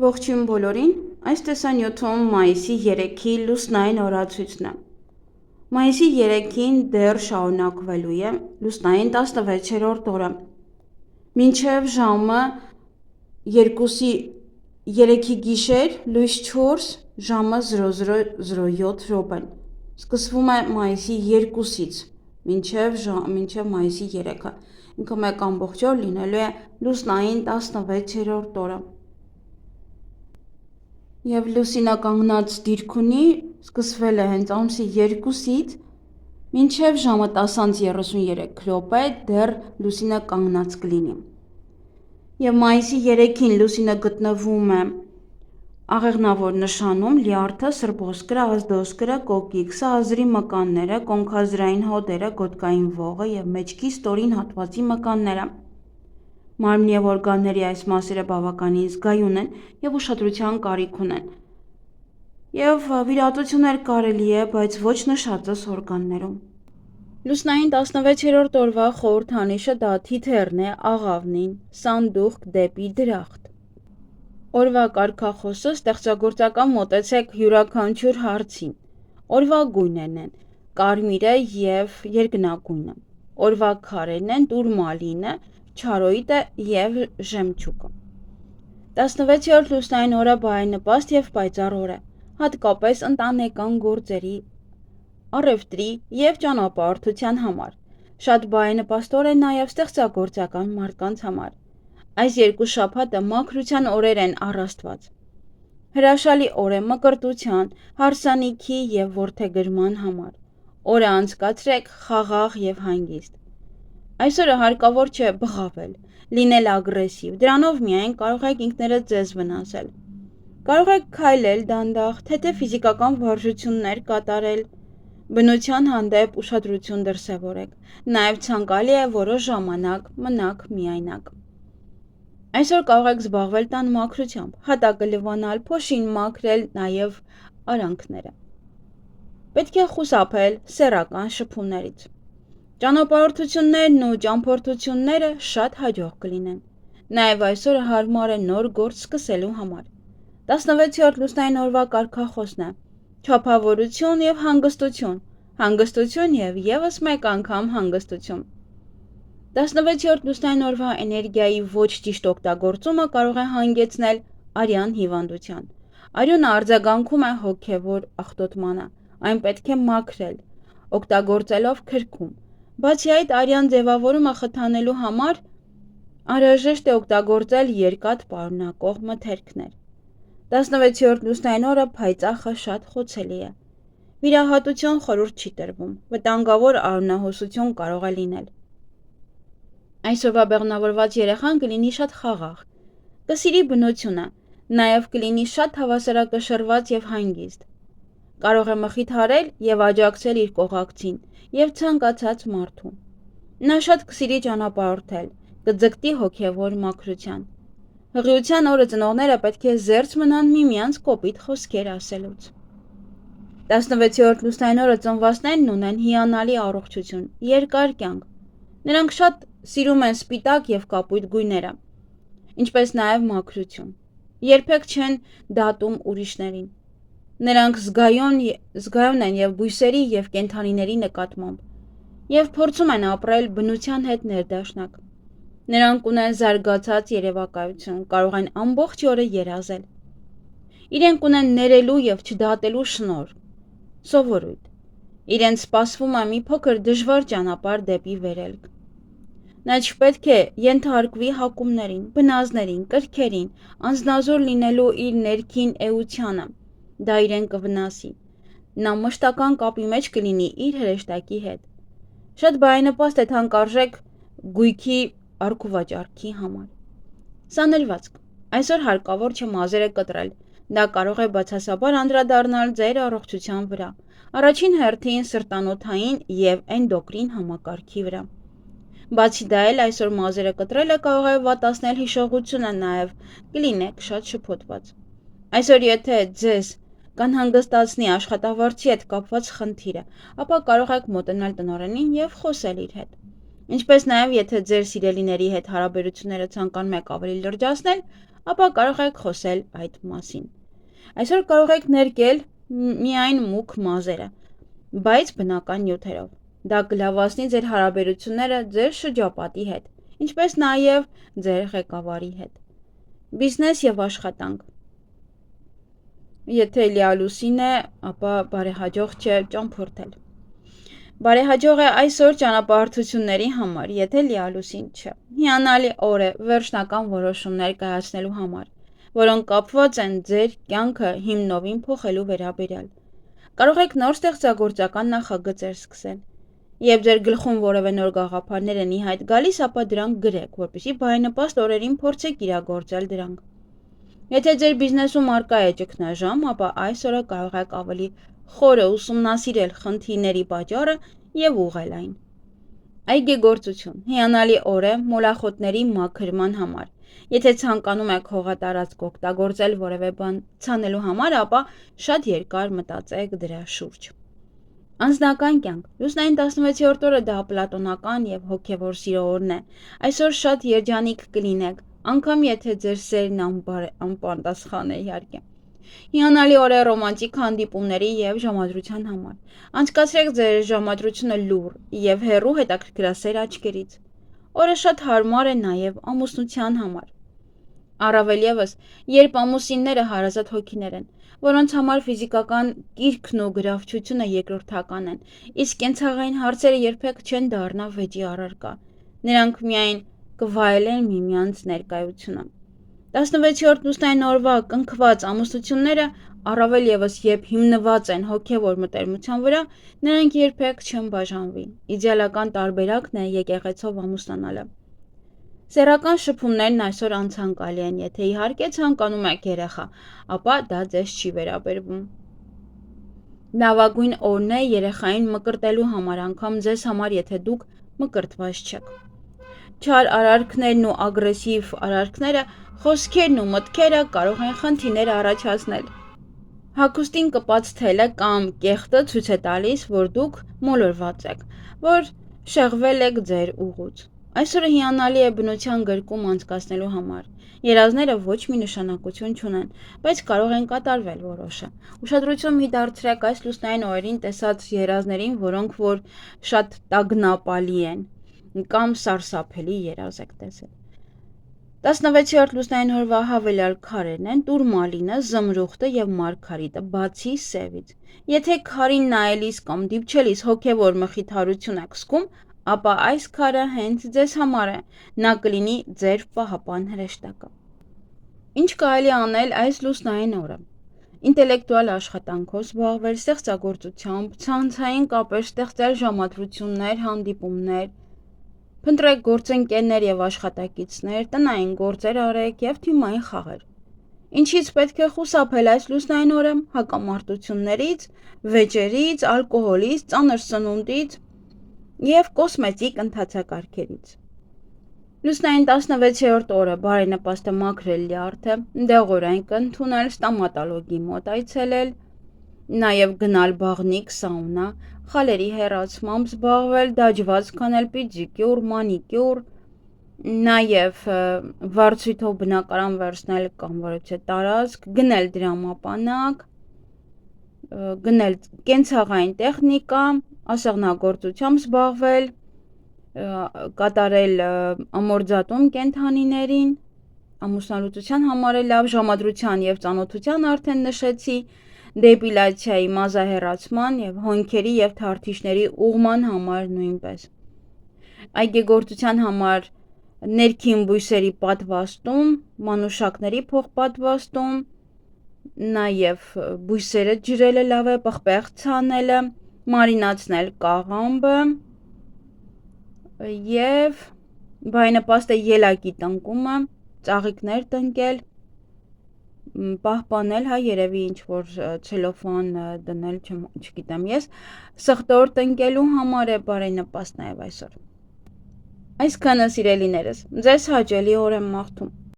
Ողջույն բոլորին, այս տեսանյութում մայիսի 3-ի լուսնային օրացույցն է։ Մայիսի 3-ին դեռ շարունակվելու է լուսնային 16-րդ օրը, մինչև ժամը 3-ի գիշեր լույս 4 ժամը 00:07 րոպեն։ Սկսվում է մայիսի 2-ից մինչև մայիսի 3-ը, ինքը մեկ ամբողջ օր լինելու է լուսնային 16-րդ օրը։ Եվ լուսինականգնած դիրք ունի, սկսվել է հենց ամսի 2-ից մինչև ժամը 10:33 րոպե դեռ լուսինը կանգնած կլինի։ Եվ մայիսի 3-ին լուսինը գտնվում է աղեղնավոր նշանում, լյարդը, սրբոսկրը, ազդոսկրը, կոկիքսը, ազրի մկանները, կոնքազրային հոդերը, գոտկային ողը և մեջքի ստորին հատվածի մկանները։ Մարմնի և օրգանների այս մասերը բավականին զգայուն են և ուշադրության կարիք ունեն, և վիրահատություններ կարելի է, բայց ոչ նշածս օրգաններում։ Լուսնային 16-րդ օրվա խորհրդանիշը դա թիթեռն է, աղավնին, սանդուղք դեպի դրախտ։ Օրվա կարգախոսը ստեղծագործական մոտեցեք յուրաքանչյուր հարցին։ Օրվա գույներն են կարմիրը և երկնագույնը։ Օրվա քարերն են տուրմալինը, չարոյիտը և ժեմչուկը։ 16-րդ լուսնային օրը բարենպաստ և պայծառ օր է, հատկապես ընտանեկան գործերի, առևտրի և ճանապարհորդության համար։ Շատ բարենպաստ օր է նաև ստեղծագործական մարդկանց համար։ Այս երկու շաբաթը մաքրության օրեր են առ Աստված։ Հրաշալի օր է մկրտության, հարսանիքի և որդեգրման համար։ Օրը անցկացրեք խաղաղ և հանգիստ։ Այսօրը հարկավոր չէ բղավել, լինել ագրեսիվ, դրանով միայն կարող եք ինքներդ ձեզ վնասել։ Կարող եք քայլել դանդաղ, թեթև ֆիզիկական վարժություններ կատարել, բնության հանդեպ ուշադրություն դրսևորեք, նաև ցանկալի է որոշ ժամանակ մնաք միայնակ։ Այսօր կարող եք զբաղվել տան մաքրությամբ, հատակը լվանալ, փոշին մաքրել, նաև արանքները։ Պետք է խուսափել սեռական շփումներից։ Ճանապարհորդություններն ու ճամփորդությունները շատ հաջող կլինեն։ Նաև այսօրը հարմար է նոր գործ սկսելու համար։ 16-րդ լուսնային օրվա կարգախոսն է չափավորություն և հանգստություն, հանգստություն և ևս մեկ անգամ հանգստություն։ 16-րդ լուսնային օրվա էներգիայի ոչ ճիշտ օգտագործումը կարող է հանգեցնել արյան հիվանդության։ Արյունը արձագանքում է հոգևոր աղտոտմանը, այն պետք է մաքրել, օգտագործելով քրքում։ Բացի այդ, արյան ձևավորումը խթանելու համար անհրաժեշտ է օգտագործել երկաթ պարունակող մթերքներ։ 16-րդ լուսնային օրը փայծաղը շատ խոցելի է։ Վիրահատություն խորհուրդ չի տրվում, վտանգավոր արյունահոսություն կարող է լինել։ Այսօրվա բեղմնավորված երեխան կլինի շատ խաղաղ, կսիրի բնությունը, նաև կլինի շատ հավասարակշռված և հանգիստ։ Կարող է մխիթարել և աջակցել իր կողակցին և ցանկացած մարդու։ Նա շատ կսիրի ճանապարհորդել, կձգտի հոգևոր մաքրության։ Հղիության օրը ծնողները պետք է զերծ մնան միմյանց կոպիտ խոսքեր ասելուց։ 16-րդ լուսնային օրը ծնվածներն ունեն հիանալի առողջություն, երկար կյանք։ Նրանք շատ սիրում են սպիտակ և կապույտ գույները, ինչպես նաև մաքրություն։ Երբեք չեն դատում ուրիշներին։ Նրանք զգայուն են և բույսերի և կենդանիների նկատմամբ և փորձում են ապրել բնության հետ ներդաշնակ։ Նրանք ունեն զարգացած երևակայություն, կարող են ամբողջ օրը երազել։ Իրենք ունեն ներելու և չդատելու շնորհ, սովորույթ։ Իրենց սպասվում է մի փոքր դժվար ճանապարհ դեպի վերելք։ Նա չպետք է ենթարկվի հակումներին, բնազդներին, կրքերին, անձնազոհ լինելու իր ներքին էությանը, դա իրեն կվնասի։ Նա մշտական կապի մեջ կլինի իր հրեշտակի հետ։ Շատ բարենպաստ է թանկարժեք գույքի առքուվաճառքի համար։ Սանրվածք։ Այսօր հարկավոր չէ մազերը կտրել, դա կարող է բացասաբար անդրադառնալ ձեր առողջության վրա, առաջին հերթին սրտանոթային և էնդոկրին համակարգի վրա։ Բացի դա էլ այսօր մազերը կտրելը կարող է վատացնել հիշողությունը, նաև կլինեք շատ շփոթված։ Այսօր եթե ձեզ կանհանգստացնի աշխատավարձի հետ կապված խնդիրը, ապա կարող եք մոտենալ տնօրենին և խոսել իր հետ։ Ինչպես նաև եթե ձեր սիրելիների հետ հարաբերությունները ցանկանում եք ավելի լրջացնել, ապա կարող եք խոսել այդ մասին։ Այսօր կարող եք ներկել միայն մուգ մազերը, բայց բնական նյութերով։ Դա կլավացնի ձեր հարաբերությունները ձեր շրջապատի հետ, ինչպես նաև ձեր ղեկավարի հետ։ Բիզնես եւ աշխատանք։ Եթե լիալուսին է, ապա բարեհաջող չէ ճամփորդել։ Բարեհաջող է այսօր ճանապարհորդությունների համար, եթե լիալուսին չէ։ Հիանալի օր է վերջնական որոշումներ կայացնելու համար, որոնք կապված են ձեր կյանքը հիմնովին փոխելու վերաբերյալ։ Կարող եք նոր ստեղծագործական նախագծեր սկսել։ Երբ ձեր գլխում որևէ նոր գաղափարներ են ի հայտ գալիս, ապա դրանք գրեք, որպեսզի բարենպաստ օրերին փորձեք իրագործել դրանք։ Եթե ձեր բիզնեսում առկա է ճգնաժամ, ապա այս օրը կարող եք ավելի խորը ուսումնասիրել խնդիրների պատճառը եւ ուղղել այն։ Այգեգործություն։ Հիանալի օր է մոլախոտների մաքրման համար։ Եթե ցանկանում եք հողատարածք օգտագործել որևէ բան ցանելու համար, ապա շատ երկար մտածեք դրա շուրջ։ Անձնական կյանք։ Լուսնային 16-րդ օրը դա պլատոնական եւ հոգեվոր սիրո օրն է։ Այսօր շատ երջանիկ կլինեք, անգամ եթե ձեր սերն անպատասխան է իհարկե։ Հիանալի օր է ռոմանտիկ հանդիպումների եւ ժամադրության համար։ Անցկացրեք ձեր ժամադրությունը լուռ եւ հեռու հետաքրքրասեր աչքերից։ Օրը շատ հարմար է նաեւ ամուսնության համար։ Առավել եւս, երբ ամուսինները հարազատ հոգիներ են, որոնց համար ֆիզիկական կիրքն ու գրավչությունը երկրորդական են, իսկ կենցաղային հարցերը երբեք չեն դառնա վեճի առարկա։ Նրանք միայն կվայելեն միմյանց ներկայությունը։ 16-րդ լուսնային օրվա կնքված ամուսնությունները, առավել եւս երբ հիմնված են հոգեվոր մտերմության վրա, նրանք երբեք չեն բաժանվի։ Իդեալական տարբերակն է եկեղեցով ամուսնանալը։ Սեռական շփումներն այսօր անցանկալի են, եթե իհարկե ցանկանում եք երեխա, ապա դա ձեզ չի վերաբերվում։ Լավագույն օրն է երեխային մկրտելու համար, անգամ ձեզ համար, եթե դուք մկրտված չեք։ Չար արարքներն ու ագրեսիվ արարքները, խոսքերն ու մտքերը կարող են խնդիրներ առաջացնել։ Հագուստին կպած թելը կամ կեղտը ցույց է տալիս, որ դուք մոլորված եք, որ շեղվել եք ձեր ուղուց։ Այսօրը հիանալի է բնության գրկում անցկացնելու համար։ Երազները ոչ մի նշանակություն չունեն, բայց կարող են կատարվել որոշը։ Ուշադրություն մի դարձրեք այս լուսնային օրերին տեսած երազներին, որոնք որ շատ տագնապալի են, կամ սարսափելի երազ եք տեսել։ 16-րդ լուսնային օրվա հավելյալ քարերն են տուրմալինը, զմրուխտը եւ մարգարիտը, բացի սևից։ Եթե քարին նայելիս կամ դիպչելիս հոգեվոր մխիթարություն եք զգում, ապա այս քարը հենց ձեզ համար է, նա կլինի ձեր պահապան հրեշտակը։ Ինչ կարելի անել այս լուսնային օրը։ Ինտելեկտուալ աշխատանքով զբաղվել, ստեղծագործությամբ, ցանցային կապեր ստեղծել, ժամադրություններ, հանդիպումներ, փնտրեք գործընկերներ եւ աշխատակիցներ, տնային գործեր արեք եւ թիմային խաղեր։ Ինչից պետք է խուսափել այս լուսնային օրը՝ հակամարտություններից, վեճերից, ալկոհոլից, ծանր սնունդից եւ կոսմետիկ ընթացակարգերից։ Լուսնային 16-րդ օրը բարենպաստ է մաքրել լյարդը, դեղորայք ընդունել, ստոմատոլոգի մոտ այցելել, նաև գնալ բաղնիք, սաունա, խալերի հեռացմամբ զբաղվել, դաջված քանել, պիդիկյուր, մանիկյուր, նաև վարձույթով բնակարան վերցնել կամ որևէ տարածք, գնել դրամապանակ, գնել կենցաղային տեխնիկա, ասեղնագործությամբ զբաղվել, կատարել ամորձատում կենդանիներին, ամուսնալուծության համար է լավ, ժամադրության եւ ծանոթության արդեն նշեցի, դեպիլացիայի, մազահեռացման եւ հոնքերի եւ թարթիշների ուղղման համար նույնպես։ Այգեգործության համար ներքին բույսերի պատվաստում, մանուշակների փոխպատվաստում, նաեւ բույսերը ջրելը լավ է, պղպեղ ցանելը, մարինացնել կաղամբը եւ բարենպաստ է ելակի տնկումը, ծաղիկներ տնկել, պահպանել, հա երևի ինչ որ ցելոֆան դնել, չգիտեմ ես, սխտոր տնկելու համար է բարենպաստ նաև այսօր։ Այսքանը սիրելիներս, ձեզ հաճելի օր եմ մաղթում։